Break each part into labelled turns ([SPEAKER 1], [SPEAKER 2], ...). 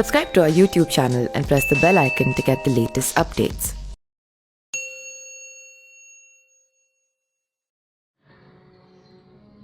[SPEAKER 1] Subscribe to our YouTube channel and press the bell icon to get the latest updates.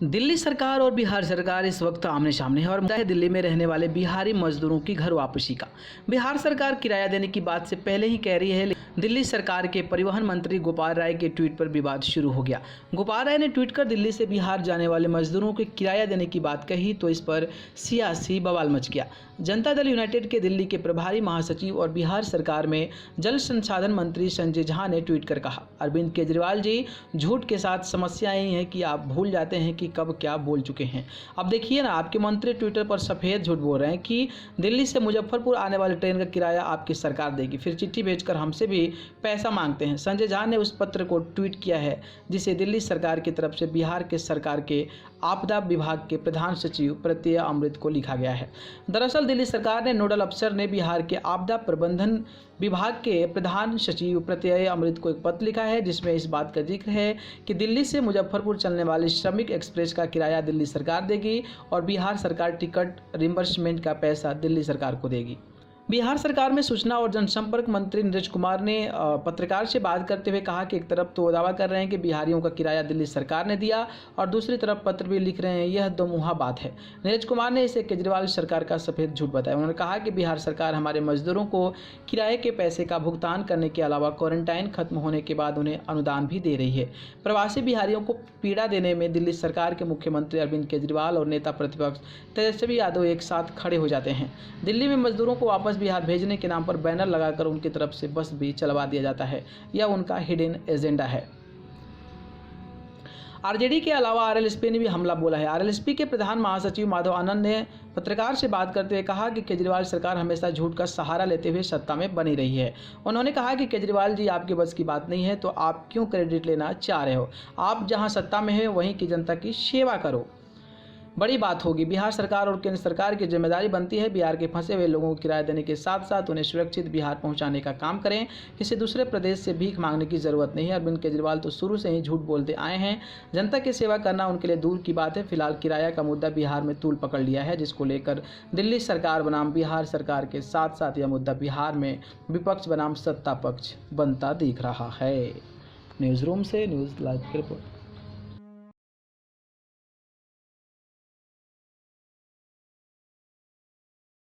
[SPEAKER 2] Delhi सरकार और बिहार सरकार इस वक्त आमने सामने है और मुद्दा है दिल्ली में रहने वाले बिहारी मजदूरों की घर वापसी का। बिहार सरकार किराया देने की बात से पहले ही कह रही है। दिल्ली सरकार के परिवहन मंत्री गोपाल राय के ट्वीट पर विवाद शुरू हो गया। गोपाल राय ने ट्वीट कर दिल्ली से बिहार जाने वाले मजदूरों को किराया देने की बात कही तो इस पर सियासी बवाल मच गया। जनता दल यूनाइटेड के दिल्ली के प्रभारी महासचिव और बिहार सरकार में जल संसाधन मंत्री संजय झा ने ट्वीट कर कहा, अरविंद केजरीवाल जी, झूठ के साथ समस्या यही है कि आप भूल जाते हैं कि कब क्या बोल चुके हैं। अब देखिए ना, आपके मंत्री ट्विटर पर सफ़ेद झूठ बोल रहे हैं कि दिल्ली से मुजफ्फरपुर आने वाली ट्रेन का किराया आपकी सरकार देगी, फिर चिट्ठी भेजकर हमसे भी पैसा मांगते हैं। संजय झा ने उस पत्र को ट्वीट किया है जिसे दिल्ली सरकार की तरफ से बिहार के सरकार के आपदा विभाग के प्रधान सचिव प्रत्यय अमृत को लिखा गया है। दरअसल दिल्ली सरकार ने नोडल अफसर ने बिहार के आपदा प्रबंधन विभाग के प्रधान सचिव प्रत्यय अमृत को एक पत्र लिखा है जिसमें इस बात का जिक्र है कि दिल्ली से मुजफ्फरपुर चलने वाली श्रमिक एक्सप्रेस का किराया दिल्ली सरकार देगी और बिहार सरकार टिकट रिम्बर्समेंट का पैसा दिल्ली सरकार को देगी। बिहार सरकार में सूचना और जनसंपर्क मंत्री नीरज कुमार ने पत्रकार से बात करते हुए कहा कि एक तरफ तो दावा कर रहे हैं कि बिहारियों का किराया दिल्ली सरकार ने दिया और दूसरी तरफ पत्र भी लिख रहे हैं। यह दोमुहा बात है। नीरज कुमार ने इसे केजरीवाल सरकार का सफ़ेद झूठ बताया। उन्होंने कहा कि बिहार सरकार हमारे मजदूरों को किराए के पैसे का भुगतान करने के अलावा क्वारंटाइन खत्म होने के बाद उन्हें अनुदान भी दे रही है। प्रवासी बिहारियों को पीड़ा देने में दिल्ली सरकार के मुख्यमंत्री अरविंद केजरीवाल और नेता प्रतिपक्ष तेजस्वी यादव एक साथ खड़े हो जाते हैं। दिल्ली में मजदूरों को वापस बिहार भेजने के नाम पर बैनर लगाकर उनकी तरफ से बस भी चलवा दिया जाता है। यह उनका हिडन एजेंडा है। आरजेडी के अलावा आरएलएसपी ने भी हमला बोला है। आरएलएसपी के प्रधान महासचिव माधव आनंद ने पत्रकार से बात करते हुए कहा कि केजरीवाल सरकार हमेशा झूठ का सहारा लेते हुए सत्ता में बनी रही है। उन्होंने कहा कि केजरीवाल जी, आपके बस की बात नहीं है तो आप क्यों क्रेडिट लेना चाह रहे हो? आप जहां सत्ता में है वहीं की जनता की सेवा करो। बड़ी बात होगी। बिहार सरकार और केंद्र सरकार की जिम्मेदारी बनती है बिहार के फंसे हुए लोगों को किराया देने के साथ साथ उन्हें सुरक्षित बिहार पहुंचाने का काम करें। किसी दूसरे प्रदेश से भीख मांगने की जरूरत नहीं है। अरविंद केजरीवाल तो शुरू से ही झूठ बोलते आए हैं। जनता की सेवा करना उनके लिए दूर की बात है। फिलहाल किराया का मुद्दा बिहार में तूल पकड़ लिया है, जिसको लेकर दिल्ली सरकार बनाम बिहार सरकार के साथ साथ यह मुद्दा बिहार में विपक्ष बनाम सत्ता पक्ष बनता दिख रहा है। न्यूज़ रूम से न्यूज़ लाइव की रिपोर्ट।